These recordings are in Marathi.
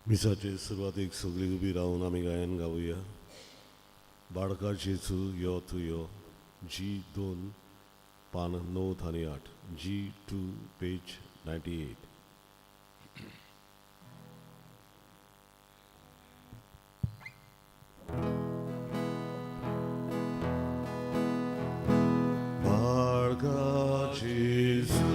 मिसाचे सुरवातेक सगळी उबी रावन आमी गायन गावुया. बाळका जेजू यो तू यो. G2 पान 9 आणि 8. G2 page 98. बाळका जेजू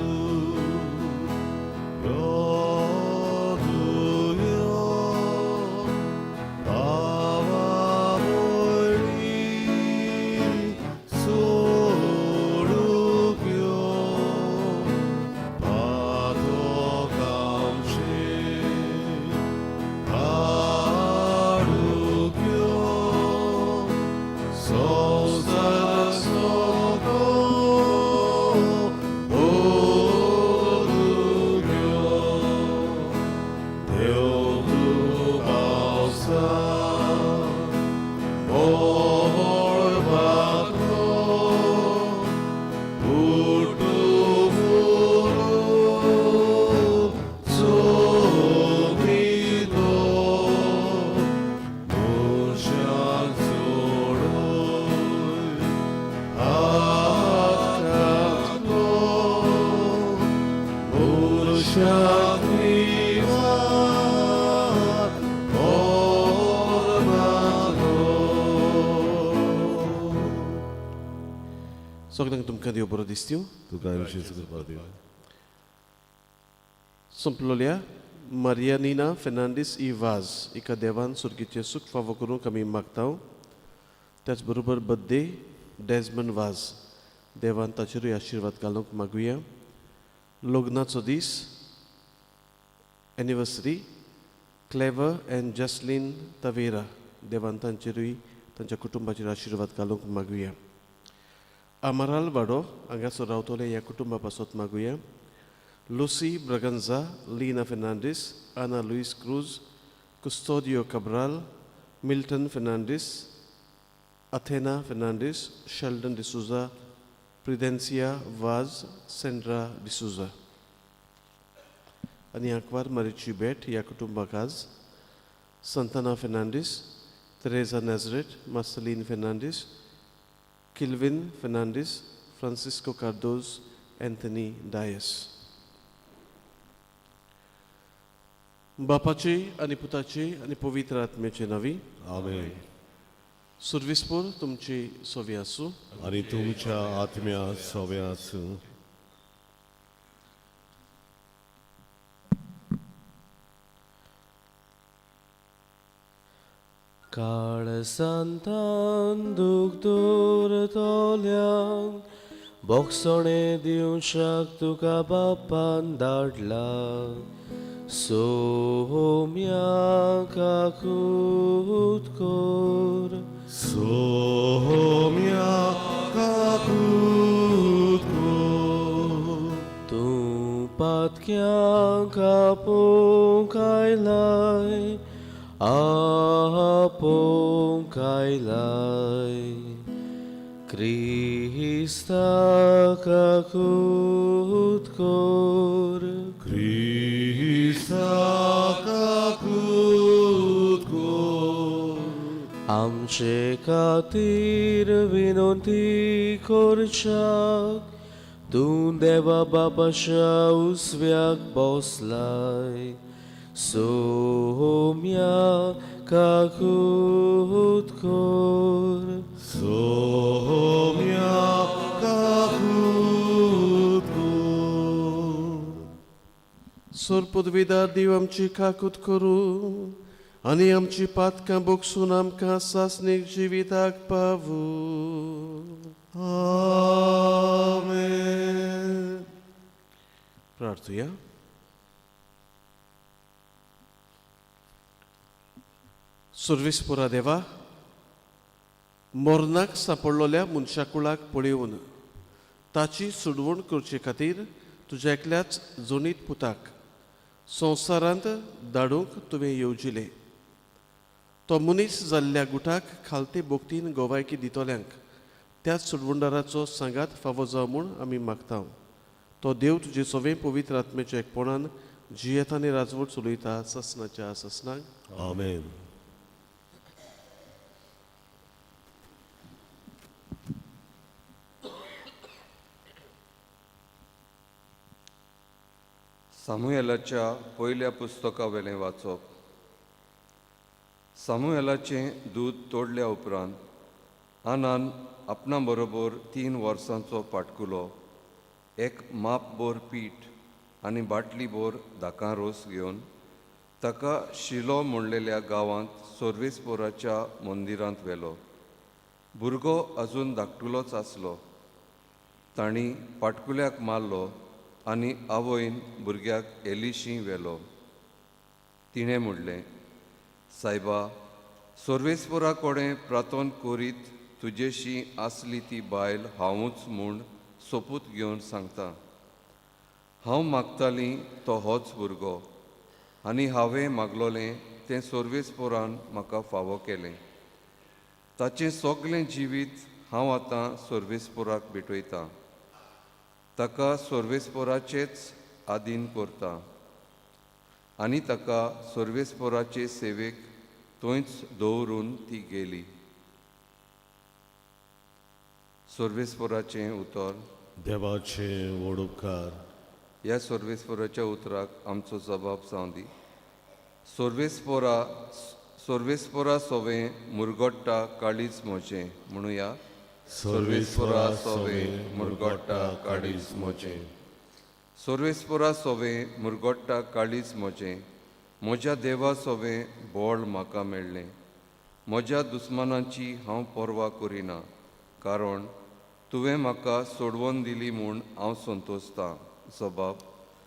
Sogdang tumpkan dio boro distiu. तुका आयुष्य सुखा देव. Somplolia Maria Nina Fernandes e Vaz. Ika devan surgiche suk favor kami magtaw. त्याचबरोबर बर्थडे डेजमंड वाज देवान ताचेरूय आशिर्वाद घालूंक मागुया. लग्नाचो दीस एनिवर्सरी क्लेवर एंड जसलीन तवेरा देवान तांचेरूय तांच्या कुटुंबाचेर आशिर्वाद घालूंक मागुया. अमराल वाडो हांगासर रावतले ह्या कुटुंबा पासत मागुया. Lucy Braganza, Leena Fernandes, Ana Luis Cruz, Custodio cabral, Milton Fernandes, Athena Fernandes, Sheldon D'Souza, Prudencia Vaz, Sandra D'Souza. Ani Akbar Marichi Bet, या कुटुंबाक आज Santana Fernandes, Teresa Nazareth, Marceline Fernandes, Kilvin Fernandes, Francisco Cardoz, Anthony Dias. बापाचे आणि पुताचे आणि पवित्र आत्म्याचे नावी आमेन. सुर्विसपूर तुमची सोवी आसूं आणि तुमच्या आत्म्या सोव्या आसूं. काळसांतान दूख दूर तोल्यान बोगसोणे दिवशाक तुका बापान धाडला. सोम्या काकूत कोर सोम्या काकूत कोर. तूं पातक्यांक आपोवंक आयलाय आपोवंक आयलाय. क्रिस्ता काकूत कोर क्रिस्ता काकूत कोर. आमचे खातीर विनंती करच्याक तूं देवा बापाच्या उजव्याक बसलाय. सोम्या काकूत कोर सोम्या काकूत कोर. सोर पदवीदार देव आमची काकूत करूं आनी आमची पातकां बोगसून आमकां सासणीक जिविताक पावूं. आमेन. प्रार्थुया. सुर्विसपुरा देवा मोरनाक सापडलोल्या मनशाकुळाक पळयोवन ताची सुडवण करचे खातीर तुज्या एकल्याच जोनीत पुताक संवसारांत धाडूंक तुवें येवजिलें. तो मनीस जाल्ल्या गुटाक खालते बोगतीन गोवायकी दितोल्यांक त्याच सुडवंडाराचो सांगात फावो जावं म्हूण आमी मागता. तो देव तुजे सवें पवित्र आत्म्याच्या एकपणान जियेत आनी राजवट चलयता ससनाच्या ससनाक. आमेन. सामुएलाच्या पयल्या पुस्तका वेलें वाचप. सामुएलाचें दूद तोडल्या उपरांत आनान आपणा बरोबर 3 वर्सांचो पाटकुलो, एक मापभर पीठ आनी बाटलीभर दाकां रोस घेवन ताका शिलो म्हणलेल्या गांवांत सोर्वेस्पोराच्या मंदिरांत व्हेलो. भुरगो अजून धाकटुलोच आसलो. तांणी पाटकुल्याक मारलो आनी आवयन भुरग्याक एलिशी व्हेलो. तिणें म्हणलें, सायबा, सोर्वेस्पोरा कडेन प्रार्थना करीत तुजेशी आसली ती बायल हांवूच म्हूण सोपूत घेवन सांगता. हांव मागतालीं तो होच भुरगो, आनी हांवें मागलोलें तें सोर्वेस्पोरान म्हाका फावो केलें. ताचें सगळें जिवीत हांव आतां सोर्वेस्पोराक भेटयतां. ताका सोर्वेस्पोराचेच आधीन करता आनी ताका सोर्वेस्पोराचे सेवेक थंयच दवरून ती गेली. सोर्वेस्पोराचें उतर. देवाचे व्हड उपकार. ह्या सोर्वेस्पोराच्या उतराक आमचो जबाब जावं दी. सोर्वेस्पोरा सोवें मुरगोडटा काळीज म्हजें म्हणुया. सोर्वेस्पोरा सोवें मुरगोडटा काळीज म्हजें. सोर्वेस्पोरा सोवें मुरगोडटा काळीज म्हजें. म्हज्या देवा सोवें बोळ म्हाका मेळ्ळें. म्हज्या दुस्मानांची हांव पर्वा करिना, कारण तुवें म्हाका सोडवून दिली म्हूण हांव संतोसतां. जबाब.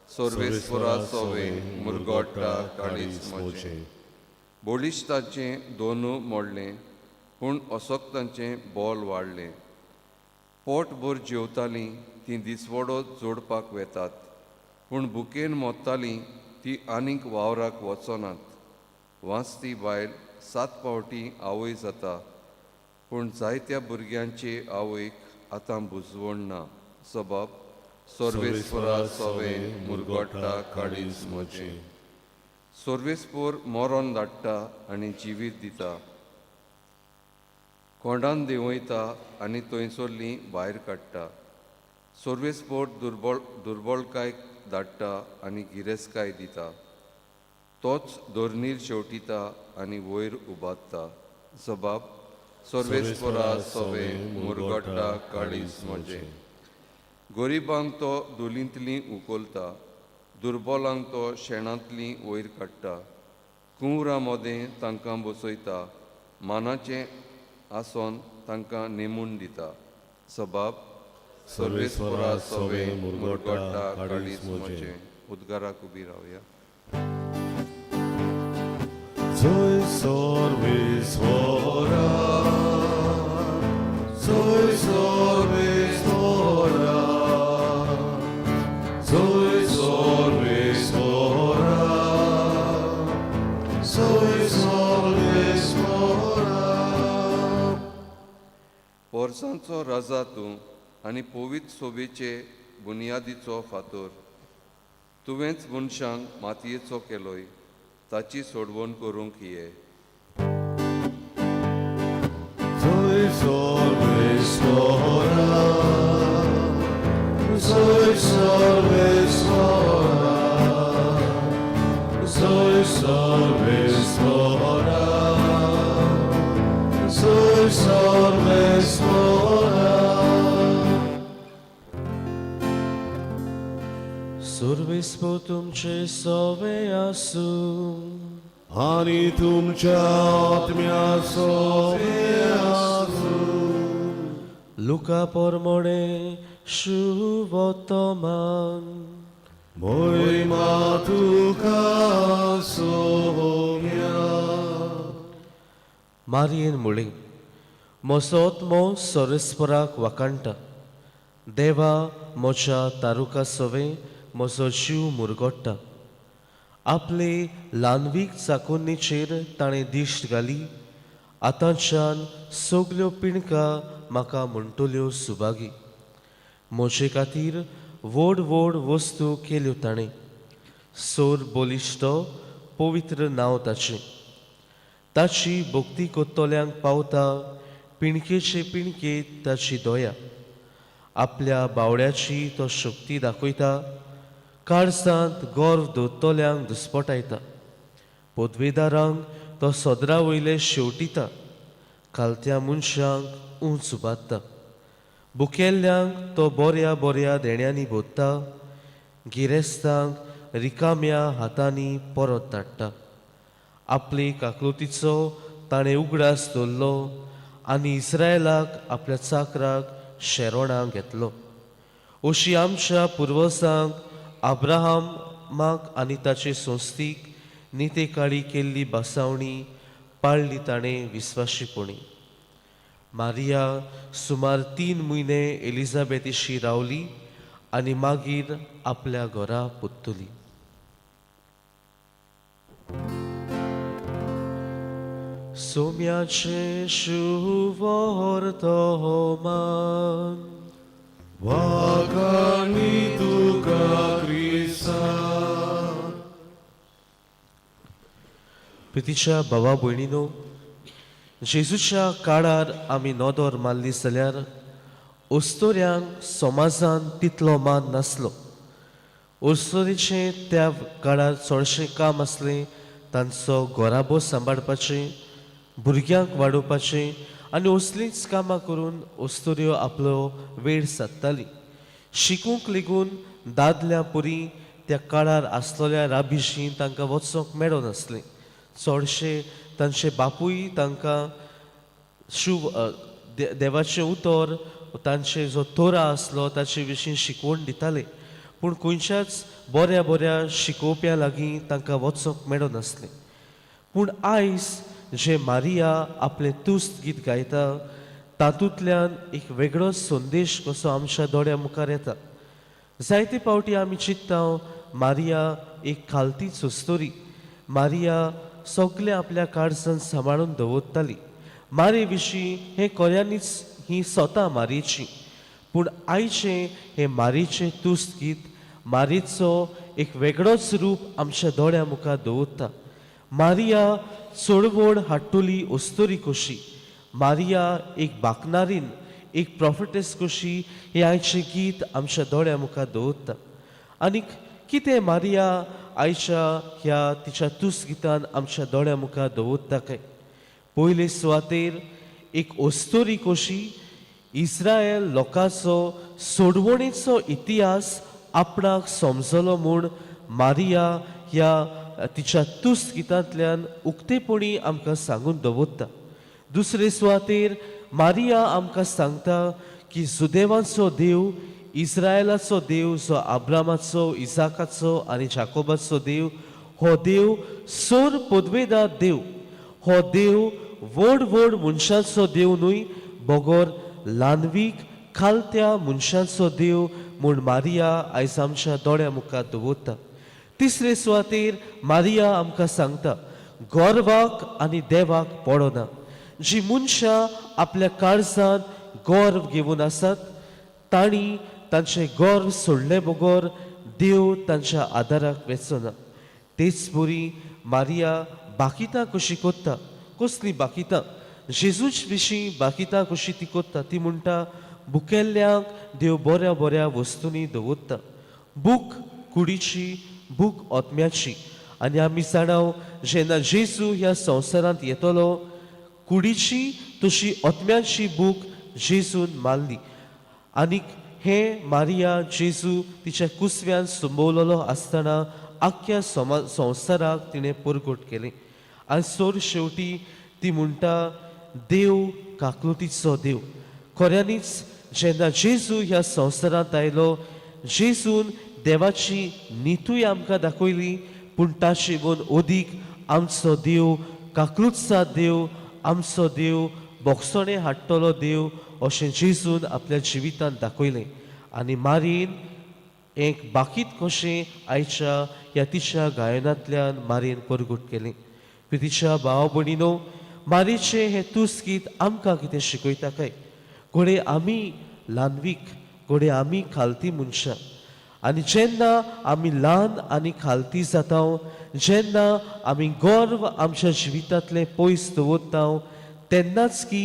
सोर्वेस्पोरा सोवें मुरगोडटा काळीज म्हजें. बोलिश्ताचें दोनू मोडलें, पूण अशोक्तांचें बोल वाडलें. पोटभर जेवतालीं तीं दिसवडो जोडपाक वेतात, पूण भुकेन मोडटालीं तीं आनीक वावराक वचनात. वाचती बायल 7 फावटी आवय जाता, पूण जायत्या भुरग्यांचे आवयक आतां बुजवण ना. जबाब. सोर्वेस्पोरा सोवें मुरगोडटा काळीज म्हजें. सोर्वेस्पोर मरण धाडटा आनी जिवीत दिता. कोंडान देंवयता आनी थंयसरलीं भायर काडटा. सोर्वेस्पोर दुर्बळकाय धाडटा आनी गिरेस्तकाय दिता. तोच दोरनीर शेवटिता आनी वयर उबारता. जबाब. सोर्वेस्पोरा सोवें मुरगोडटा काळीज म्हजें. गरिबांक तो धुलींतलीं उखलता, दुर्बलांक तो शेणांतलीं वयर काडटा. कुंवरां मोदें तांकां बसयता, मानाचें आसोन तांकां नेमून दिता. जबाब. सोर्वेस्पोरा सोवें मुरगोडटा काळीज म्हजें. उद्गाराक उबी रावया. Soy sorbesvora, soy sorbesvora, soy sorbesvora, soy sorbesvora. वर्सांचो राजा तूं आनी पवित्र सोबेचे बुनयादीचो फातर. तुवेंच मनशांक मातयेचो केलोय, ताची सोडवण करूंक ये. Soy sorbesvora, soy sorbesvora, soy sorbesvora, soy sorbesvora. Sorbespo तुमचे सोवे आसूं आणि तुमच्या आत्म्या सोबे आसूं. लुका पोरमोणे शुभोत्तमान. मोहिमा तुका सोम्या. मारयेन मुळी मोसोत मो सोरेस्पराक वाकाणटा. देवा मोच्या तारुका सोवे म्हजो जीव मुरगोडटा. आपले ल्हानवीक चाकुन्नीचेर ताणें दिश्ट घाली. आतांच्यान सगल्यो पिणकां म्हाका म्हणटल्यो सुभागी. म्हजे खातीर व्हड व्हड वस्तू केल्यो ताणें. सोर बोलिश्ट पवित्र नांव ताचें. ताची भक्ती कोत्तोल्यांक पावता, पिणकेचे पिणकेत ताची दोया. आपल्या बावड्याची तो शक्ती दाखयता, काळजांत गर्व दवरतोल्यांक दुस्पटायता. पदवेदारांक तो सदरा वयले शेवटिता, खालत्या मनशांक उंच उबारता. बुकेल्ल्यांक तो बऱ्या बऱ्या देण्यांनी भोत्ता, गिरेस्तांक रिकाम्या हातांनी परत धाडटा. आपले काकुतीचो ताणें उगडास दवरलो आनी इस्रायलाक आपल्या चाकराक शेरोणां घेतलो. अशी आमच्या पुर्वजांक अब्राहमाक आनी ताचे संस्थीक निते काळी केल्ली बासावणी पाळली ताणें विस्वाशीपणी. मारिया सुमार 3 म्हयने एलिझाबेथीशी रावली आनी मागीर आपल्या घरा पोत्तली. सोम्याचे शुभ वर्तमान वागानी तुका क्रिस्ता. प्रितीच्या भावा भयणीनो, जेजूच्या काळार आमी नोदोर मारली जाल्यार ओस्तोऱ्यांक समाजान तितलो मान नासलो. ओस्तोरीचें त्या काळार चडशें काम आसलें तांचो घोराबो सांबाळपाचें, भुरग्यांक वाडोवपाचें आनी असलींच कामां करून ओस्तोऱ्यो आपलो वेळ सादताली. शिकूंक लेगून दादल्या पुरी त्या काळार आसलोल्या राबिशीं तांकां वचोंक मेळनासलें. चडशे तांचे बापूय तांकां शुभ देवाचें उतर, तांचे जो तोरा आसलो ताचे विशीं शिकवण दिताले. पूण खंयच्याच बऱ्या बऱ्या शिकोवप्या लागीं तांकां वचोंक मेळनासलें. पूण आयज जे मारिया आपलें तुस्त गीत गायता तातूंतल्यान एक वेगळोच संदेश कसो आमच्या दोळ्या मुखार येता. जायते फावटी आमी चिंत्ता मारिया एक खालती चोस्तोरी. मारिया सगळे आपल्या काळजांत सांबाळून दवरताली. मारे विशीं हें खऱ्यांनीच ही स्वता मारयेची. पूण आयचें हें मारयेचें तुस्त गीत मारयेचो एक वेगळोच रूप आमच्या दोळ्या मुखार दवरता. मारिया चळवळ हाडटली ओस्तोरी कशी, मारिया एक बाकनारीन, एक प्रॉफिटेस कशी हें आयचें गीत आमच्या दोळ्या मुखार दवरता. आनीक कितें मारिया आयच्या ह्या तिच्या तुस्त गितान आमच्या दोळ्या मुखार दवरता काय? पयले सुवातेर एक ओस्तोरी कशी इस्रायल लोकांचो सोडवणेचो इतिहास आपणाक समजलो म्हूण मारिया ह्या तिच्या तुस्त गितांतल्यान उक्तेपणी आमकां सांगून दवरता. दुसरे सुवातेर मारिया आमकां सांगता की सुदैवाचो देव, इस्रायलाचो देव जो अब्रामाचो, इसाकाचो आनी जाकोबाचो देव, हो देव सोर पदवेदार देव. हो देव व्हड व्हड मनशांचो देव न्हय, बगोर ल्हानवीक खालत्या मनशांचो देव म्हूण मारिया आयज आमच्या दोळ्या मुखार दवरता. तिसरे सुवातेर मारिया आमकां सांगता गर्वाक आनी देवाक पडना. जी मनशां आपल्या काळजांत गर्व घेवन आसात तांणी तांचे गर्व सोडले बगोर देव तांच्या आदाराक वेचना. तेच बरी मारिया बाकितां कशी कोत्ता. कसली बाकितां? जेजूच विशीं बाकितां कशी ती कोत्ता. ती म्हणटा भुकेल्ल्यांक देव बऱ्या बऱ्या वस्तूंनी दवरता. भूक कुडीची, भूक ओतम्याची. आनी आमी जाणाव जेन्ना जेजू ह्या संवसारांत येतलो कुडीची तशी ओतम्याची भूक जेजून मारली. आनीक हे मारिया जेजू तिच्या कुसव्यान सुंबवलेलो आसतना आख्या संवसाराक तिणें परगट केलें. आनी सोर शेवटी ती म्हणटा देव काकुतीचो देव. खऱ्यांनीच जेन्ना जेजू ह्या संवसारांत आयलो, जेजून देवाची नितूय आमकां दाखयली, पूण ताचे वून ओदीक आमचो देव काकुतचा देव, आमचो देव बोगसणे हाडटलो देव अशें जेजून आपल्या जिवितांत दाखयलें. आनी मारीन एक बाकीत कशें आयच्या ह्या तिच्या गायनांतल्यान मारीन परगट केलें. प्रितीच्या भाव भयणीनो, मारीचें हें तुस्त गीत आमकां कितें शिकयता काय? घोडे आमी ल्हानवीक, घोडे आमी खालती मनशां. आनी जेन्ना आमी ल्हान आनी खालती जाता, जेन्ना आमी गर्व आमच्या जिवितांतले पयस दवरता, तेन्नाच की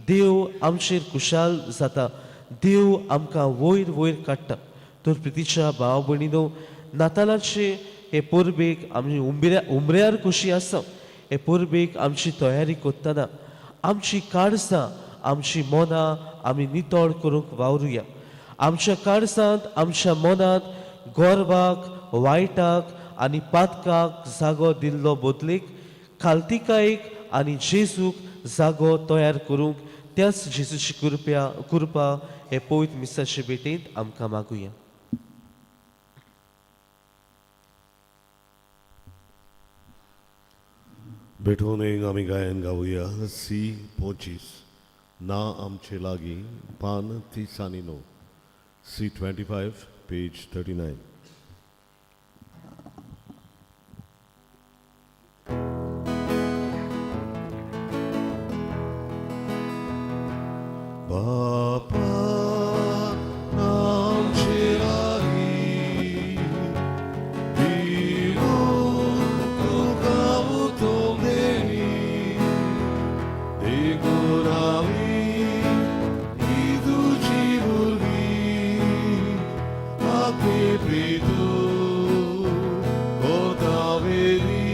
देव आमचेर खुशाल जाता, देव आमकां वयर वयर काडटा. तर प्रितीच्या भाव भयणीनो, नातालाचे हे परबेक आमी उमऱ्यार कशी आसा, हे परबेक आमची तयारी करतना आमची काळजां, आमची मनां आमी नितळ करूंक वावरुया. आमच्या काळजांत, आमच्या मनांत गर्वाक, वायटाक आनी पातकाक जागो दिल्लो बदलेक खालतिकायेक आनी जेजूक जागो तयार करूंक त्याच जेजूची कृपा हे पवित्र मिसाचे भेटेंत आमकां मागुया. भेटून एक आमी गायन गावुया. सी 25 ना आमचे लागीं पान 30 आनी 9. C 25 page 39. Bapa आमचे लागीं भिवून तुका उठोवंक देणी, देखून आमी ही तुजी भुरगीं आपली प्रीतू करता वेली,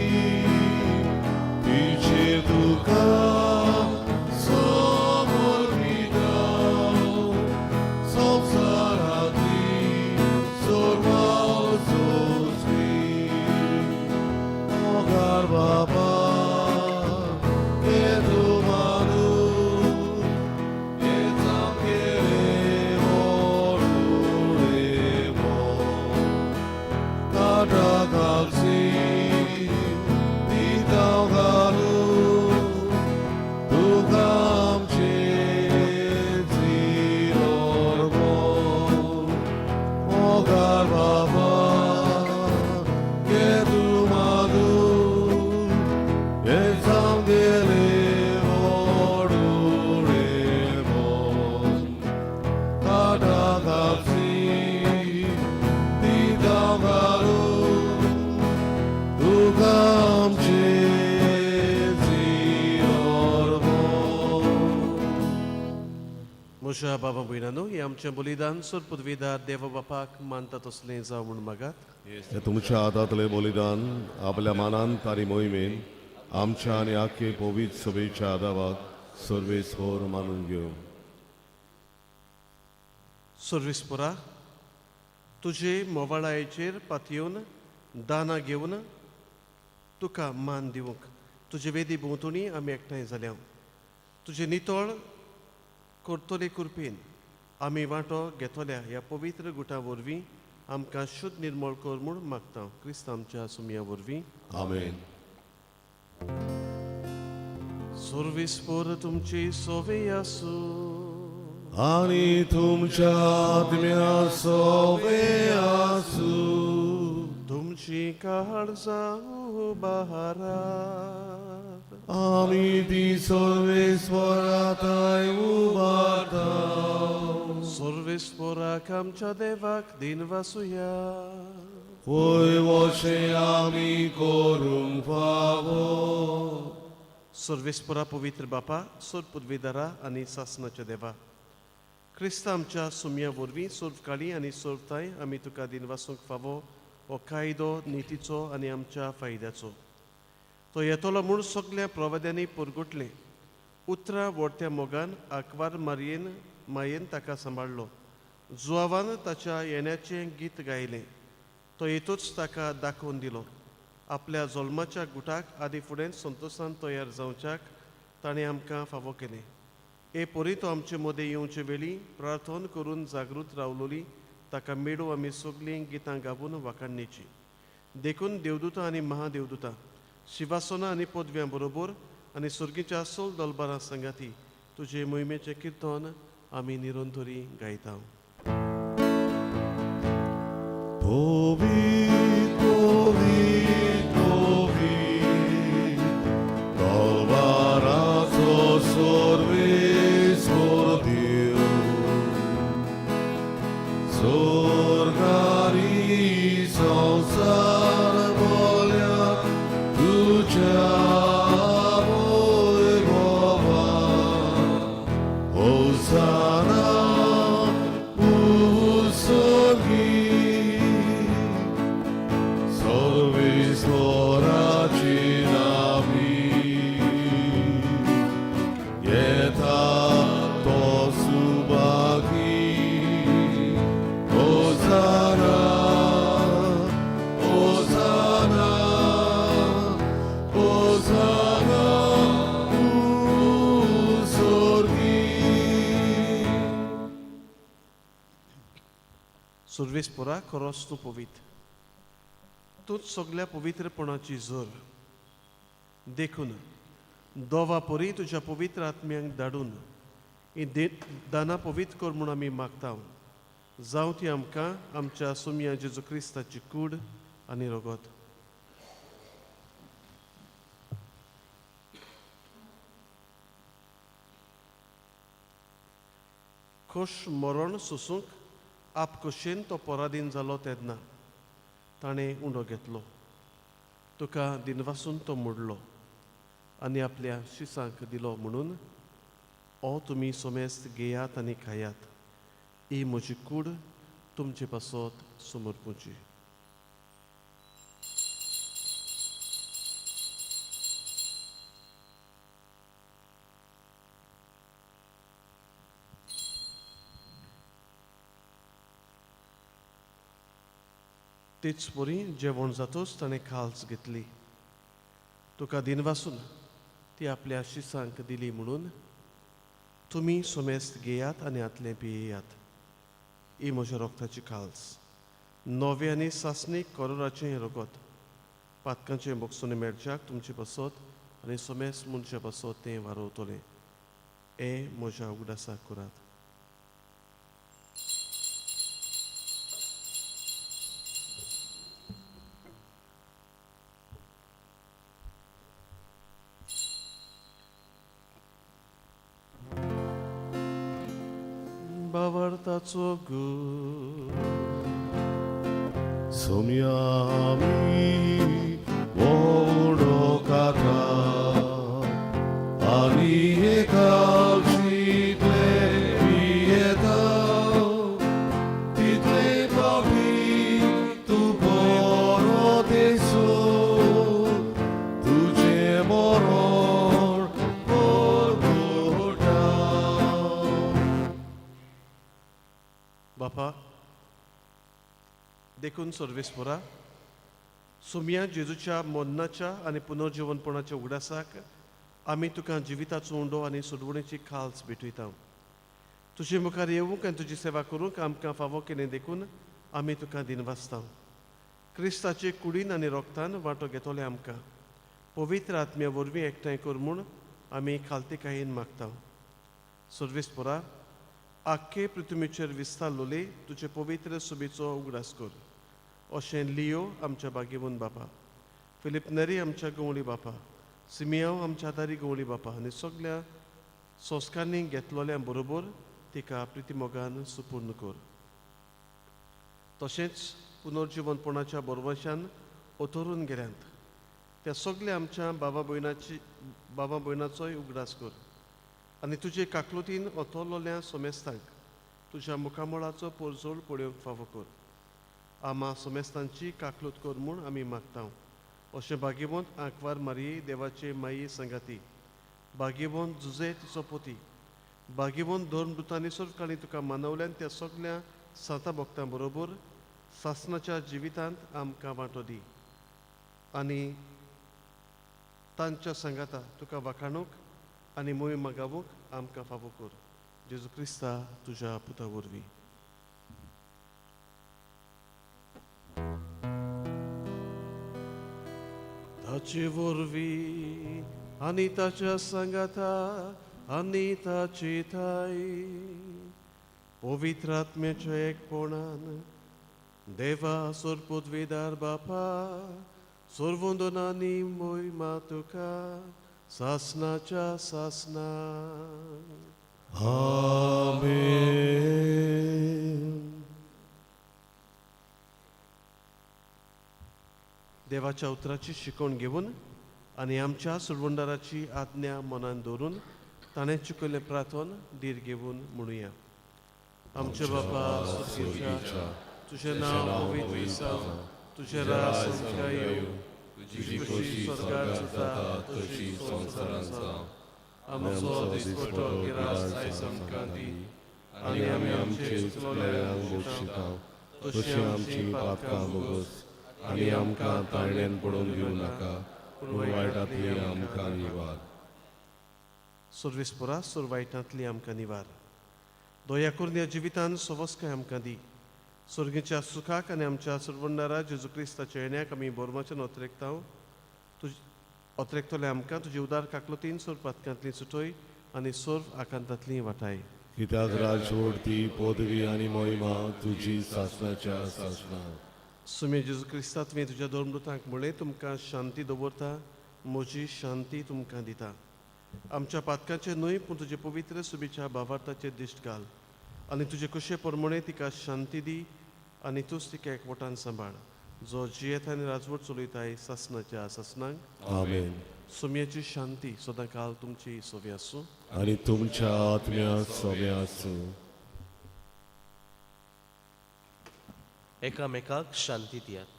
तिचेर तुका म्हज्या बाबा भयणानो, हे आमचें बलिदान सर पदवीदार देवा बापाक मानता तसलें जावं म्हूण मागात. हे तुमच्या हातांतलें बलिदान आपल्या मानांत आनी मोहिमेन आमच्या आनी आख्खे पवित्र सभेच्या आदाराक सर्वेस्वर मानून घेवं. सर्वेस्परा, तुजे मोवाळायेचेर पातयेवन दानां घेवन तुका मान दिवंक तुजे वेदी भोंवतणी आमी एकठांय जाल्या. तुजे नितळ करतले कृपेन आमी वांटो घेतल्या ह्या पवित्र गुटा वरवीं आमकां शुद्ध निर्मळ कर म्हूण मागता. क्रिस्त आमच्या सुमया वरवीं. आमेन. सर्वेस्पर तुमची सोवे आसूं आनी तुमच्या आत्म्या सोवे आसूं. तुमची काळजां उबारा आमी ती सर्वेस्वराताय उबारता. सर्वेस्पराक आमच्या देवाक दिन वासुया. होय वशें आमी करूंक फावो. सर्वेस्परा पवित्र बापा, सोर पदवीदारा आनी सासणाच्या देवा, क्रिस्त आमच्या सुमया वरवीं सोर्वकाळी आनी सोर्वताय आमी तुका दिन वासूंक फावो हो कायदो नितीचो आनी आमच्या फायद्याचो. तो येतलो म्हूण सगळ्या प्रवाद्यांनी पुरगुटले. उतरां वोडत्या मोगान आंकवार मायेन ताका सांबाळलो. जुआवान ताच्या येण्याचें गीत गायलें. तो येतूच ताका दाखोवन दिलो. आपल्या जल्माच्या गुटाक आदी फुडें संतोशान तयार जावच्याक ताणें आमकां फावो केलें. हे परी तो आमचे मदें येवचे वेळी प्रार्थना करून जागृत रावलोली ताका मेळू आमी सगळीं गितां गावून वाखाणणेची. देखून देवदूतां आनी महादेवदूतां, शिवासनां आनी पदव्यां बरोबर आनी सुर्गीच्या सोल दलबारां संगाती तुजे मोहिमेचें किर्तन आमी निरंतरी गायता. Sorgari सर्वेस्परा खरोच तूं पवित्र. तूंच सगळ्या पवित्रपणाची जोर. देखून दोवा परी तुज्या पवित्र आत्म्यांक धाडून ही दानां पवित्र कर म्हूण आमी मागता. जावं ती आमकां आमच्या सुम्या जेजू क्रिस्ताची कूड आनी रगत. खोश मरण सोसूंक आपकोशेन तो पराधीन जालो तेन्ना ताणें उंडो घेतलो. तुका दिनवासून तो मोडलो आनी आपल्या शिसांक दिलो म्हणून हो तुमी सोमेस्त घेयात आनी खायात. ही म्हजी कूड तुमचे पासत समर्पूची. तेच परी जेवण जातोच ताणें खाल्स घेतली. तुका दिनवासून ती आपल्या शिसांक दिली म्हणून तुमी सोमेस्त घेयात आनी आतलें पियेयात. ही म्हज्या रोगताची खाल्स. नवे आनी सासणीक करोराचें रगत पातकांचें बोगसून मेळच्याक तुमचे पासत आनी सोमेस्त मनशा पासत तें वारोवतलें. हे म्हज्या उगडासाक करात. बावार्थाचो गूळ. सोम्या आमी वोडो खाता आनी एकाशीतले पियेता तितले पवित्र तूं बरो देसो तुजें मरण परगोटा. बापा देखून सर्वेस्परा सुम्या जेजूच्या मोन्नाच्या आनी पुनर्जीवनपणाच्या उगडासाक आमी तुका जिविताचो उंडो आनी सोडवणेची खाल्स भेटयता. तुजे मुखार येवंक आनी तुजी सेवा करूंक आमकां फावो केलें देखून आमी तुका दिनवासता. क्रिस्ताचे कुडीन आनी रोगतान वांटो घेतले आमकां पवित्र आत्म्या वरवीं एकठांय कर म्हूण आमी खालती कायेन मागता. सर्वेस्परा आख्खे पृथ्वीचेर विस्तारलोले तुजे पवित्र सुबेचो उगडास कर. अशें लियो आमच्या बागेवून बापा, फिलिप नरी आमच्या गवळी बापा, सिमियांव आमच्या आदारी गवळी बापा आनी सगळ्या संस्कारांनी घेतलोल्या बरोबर तिका प्रितीमोगान सुपूर्ण कर. तशेंच पुनर्जीवनपणाच्या बरोबरच्यान ओतोरून गेल्यांत त्या सगळ्या आमच्या बाबा भयणाचोय उगडास कर. आनी तुजे काकलुतीन ओतोरलोल्या सोमेस्तांक तुज्या मुखामळाचो पोरजोळ पळोवंक फावो कर. आमा सोमेस्तांची काकलूत कर म्हूण आमी मागता. अशें भाग्यवंत आंकवार मारये देवाचे माये संगाती, भाग्यवंत जुजे तिचो पोती, भाग्यवंत धर्मदुतांनी काळी तुका मानवल्यान त्या सगळ्या साता भक्तां बरोबर सासणाच्या जिवितांत आमकां वांटो दी आनी तांच्या संगाता तुका वाखाणूक आनी मोही मागावूंक आमकां फावो कर. जेजू क्रिस्ता तुज्या पुता वरवीं. ताचे वरवीं आनी ताच्या सांगाता आनी ताचे थाय पवित्र आत्म्याच्या एकपणान देवा सोरपोदवेदार बापा सोर्वोंदोनांनी मोहिमा तुका सासनाच्या सासना. आमेन. देवाच्या उतराची शिकवण घेवन आनी आमच्या सुरवंडाराची आज्ञा मनान दवरून ताणें चुकयलें प्रार्थन धीर घेवन म्हणुया. आमचे बापा सुर्गेच्या तुजें नांव पवित्र जावं, तुजें राज आमकां येवं, तुजी खुशी स्वर्गार जाता तशी संवसारांत जावं. आमचो दिसपट्टो गिरास आयज आमकां दी आनी आमी आमचे चुकलोल्यांक बक्षितांव तशी आमची पातकां बोगस आनी आमकां ताळ्यान पडोवन दिवं नाका पूण वायटांतली आमकां निवार. सर्वेस्परा वायटांतली आमकां निवार. दया करून ह्या जिवितांत सवस्काय आमकां दी सर्गीच्या सुखाक आनी आमच्या सुरवंडारा जेजू क्रिस्ताच्या येण्याक आमी बोरमाच्यान ओतरेकतले आमकां तुजे उदार काकलोतीन सोर पातकांतली सुटोय आनी सोर आकांतांतली वाटाय. कित्याक राजवडती पदवी आनी मोहिमा तुजी सासणाच्या सासणा. सुमे जेजू क्रिस्ता तुवें तुज्या दोरमृतांक म्हळें तुमकां शांती दवरता, म्हजी शांती तुमकां दिता. आमच्या पातकांचे न्हय पूण तुजे पवित्र सुबेच्या भावार्थाचेर दिश्ट घाल आनी तुजे कशे प्रमाणे तिका शांती दी आनी तूंच तिका एकवटान सांबाळ, जो जियेत आनी राजवट चलयताय सासणाच्या सासणांक. आमेन. सुमयेची शांती सदां काल तुमची सोबी आसूं. आनी तुमच्या आत्म्या सोबे आसूं. एकामेकाक शांती दियात.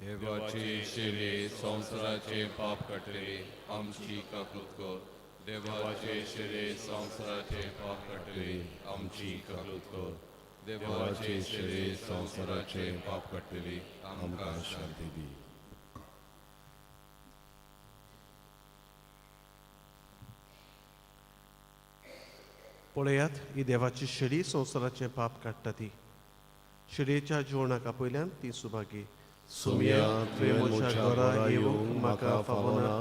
देवाचे शिरे संसाराचे पाप कटले आमची काकूत कर. देवाचे शिरे संसाराचे पाप कटले आमची काकूत कर. देवाचे शिरे संसाराचे पाप कटले आमकां शांती दी. पळयात ही देवाची शिडी संसाराचे पाप काडटा ती. शिडयेच्या जिवणाक आपयल्यान ती सुभागी. सुमया तुवें म्हज्या घरा येवंक म्हाका फावना,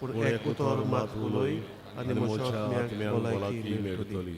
पूण एक उतर मात उलय आनी म्हज्या आत्म्याक भलायकी मेळटली.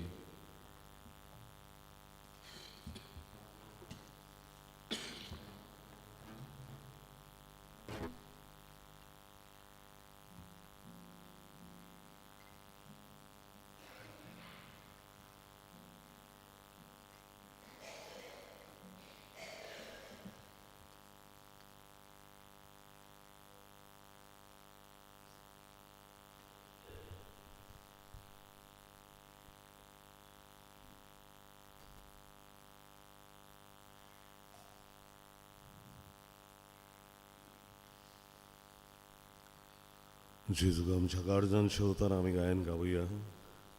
जेजूक आमच्या काळजान शेवताना आमी गायन गावया.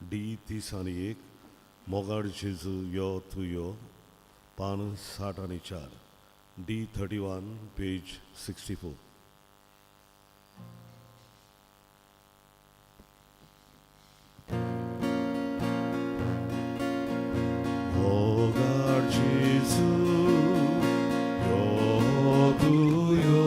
डी 30 मोगाड जेजू यो तूं यो, पान 60 डी 31 पेज 64. मोगाड जेजू यो तूं यो,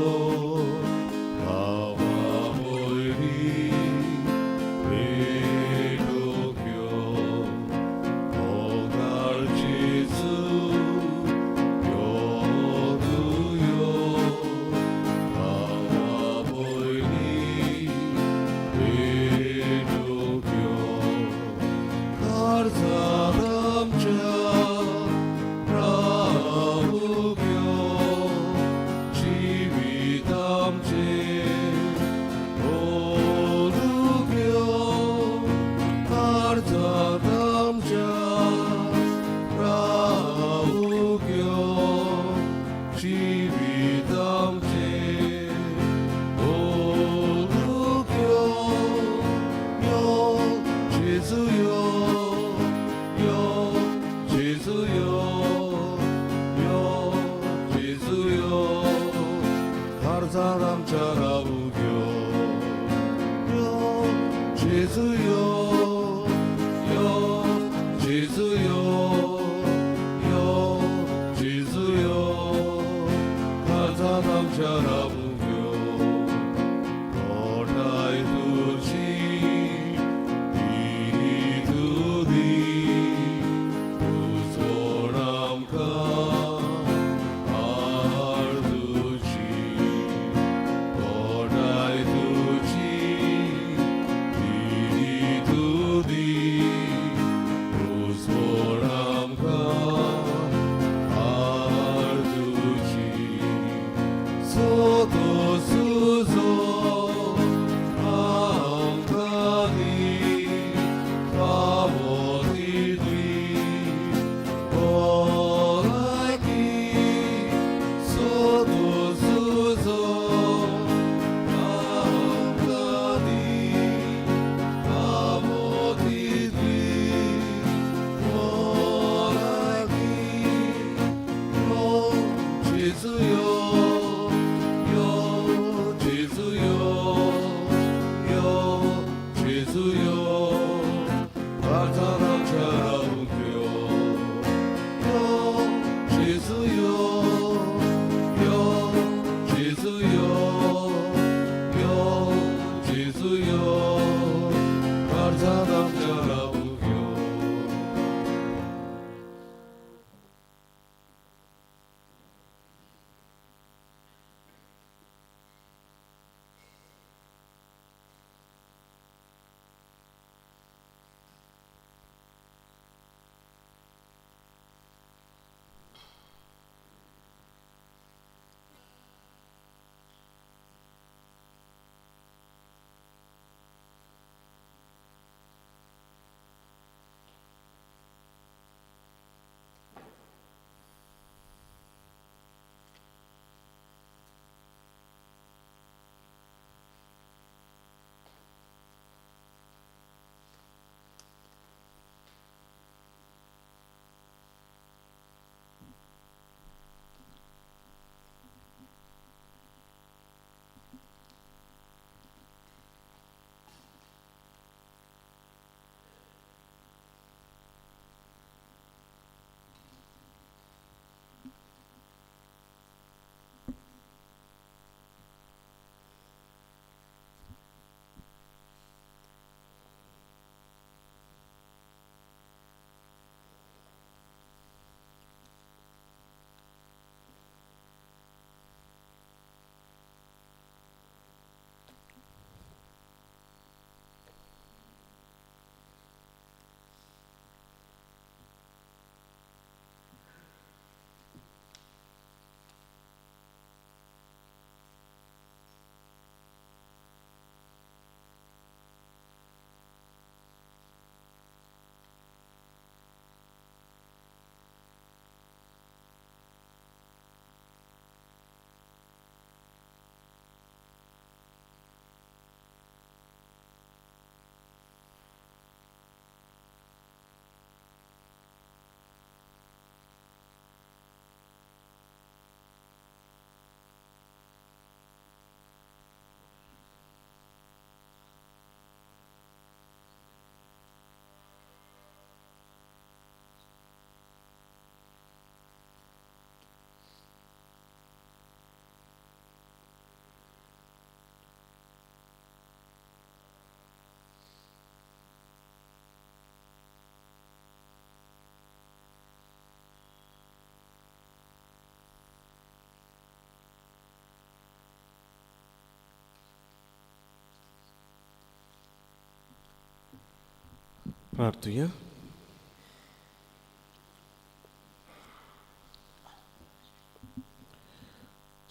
प्रार्थुया.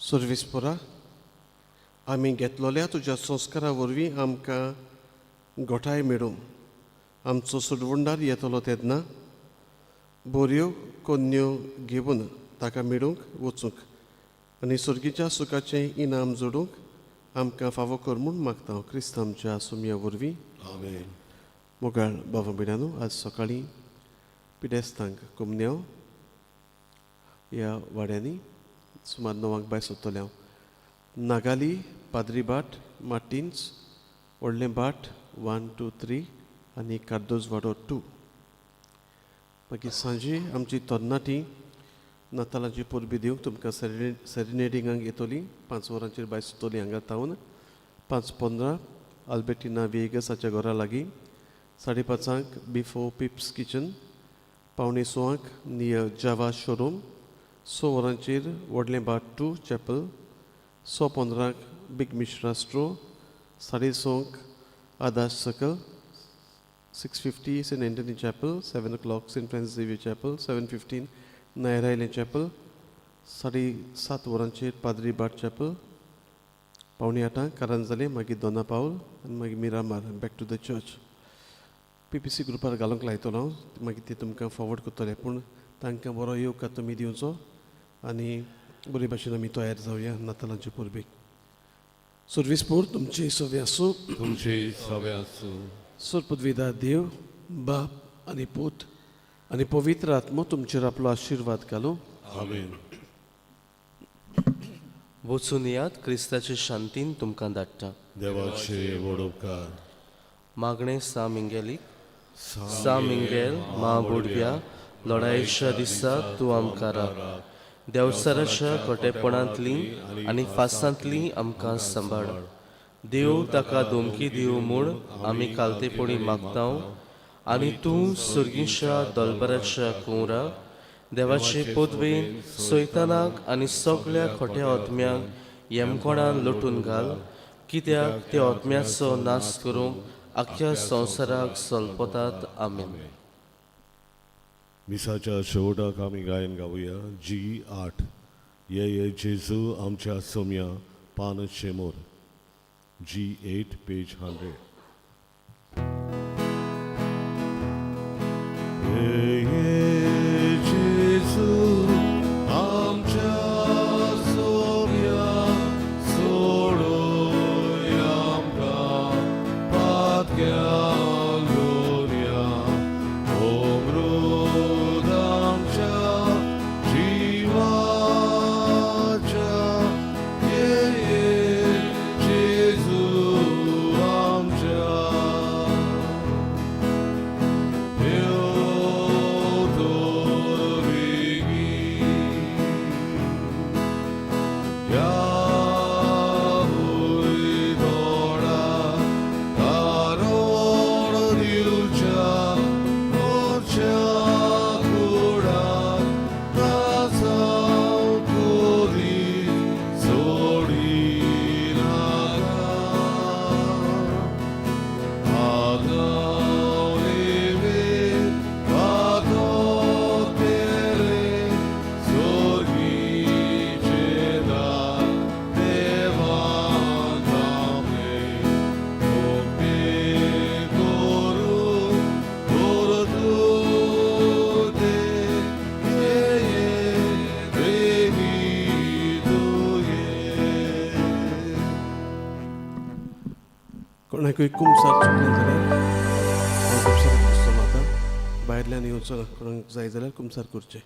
सर्वेस्परा, आमी घेतलोल्या तुज्या संस्कारा वरवीं आमकां गोठाय मेळूंक आमचो सुडवंडार येतलो तेन्ना बऱ्यो कन्यो घेवन ताका मेळूंक वचूंक आनी सर्गीच्या सुखाचें इनाम जोडूंक आमकां फावो कर म्हूण मागता हांव क्रिस्त आमच्या सुमया वरवीं. आमेन. मोगाळ बाबा बिडानो, आज सकाळीं पिडेस्तांक कुमन्याव ह्या वाड्यांनी सुमार 9 भायर सोदतले हांव. नागाली, पाद्री बाट, मार्टिन्स, व्हडलें बाट 1, 2, 3 आनी कार्दोज वाडो 2. मागीर सांजे आमची तरणाटीं नातालांची परबी दिवंक तुमकां सेरेनेडिंगाक येतली. 5 वरांचेर भायर सुतली हांगा तावन 5:15 आल्बर्टिना वेगसाच्या घरा लागीं, 5:30 before Pips kitchen, 5:45 near Java showroom, 6 वरांचेर व्हडलें बाट 2 चॅपल, 6:15 बिग मिश्रा स्ट्रो, 6:30 आदाश सकल, 6:50 Saint Anthony chapel, 7 o'clock Saint Francis Xavier chapel, 7:15 नायरायले चॅपल, 7:30 वरांचेर पाद्री बाट चॅपल, 7:45 कारांजाले, मागीर दोना पावल आनी मागीर Miramar back to the church. PPC ग्रुपार घालूंक लायतलो हांव, मागीर ते तुमकां फॉवर्ड करतले. पूण तांकां बरो येवकार तुमी दिवचो आनी बरे भाशेन आमी तयार जावया नातालांचे परबेक. सर्वेस्पोर तुमचे सवे आसूं. तुमचे सवे आसूं. सर्पद्विदा देव, बाप आनी पूत आनी पवित्र आत्मो तुमचेर आपलो आशिर्वाद घालूं. आमेन. वचून यात, क्रिस्ताचे शांतीन तुमकां धाडटा. देवाचे व्हड उपकार. मागणें सा मिंगेलीक. सा मिंगेल महाबुडव्या लढायेच्या दिसा तूं आमकां राख. देवसराच्या खोटेपणांतली आनी फासांतली आमकां सांबाळ. देव ताका धमकी दिवं म्हूण आमी कालतेपणी मागता आनी तूं सुर्गीच्या दोलबराच्या कुंवरा देवाचे पदवेन सैतानाक आनी सगळ्या खोट्या आत्म्यांक येमकोणान लुटून घाल, कित्याक ते आत्म्याचो नाश करूंक आख्या संवसाराक सलपतात. आमेन. मिसाच्या शेवटाक आमी गायन गावया. G8. ये जेजू आमच्या सोम्या पान शेमोर. G8 page 100. जेजू आमच्या सोम्या सोडोय आमकां पातक्या लोरया. अमृत आमच्या जिवाच्या ये जेजू आमच्या. कोणाकूय कुमसार चुकलें जाल्यार हांव कुमसार करतलो. आतां भायल्यान येवचो कोणाक जाय जाल्यार कुमसार करचें.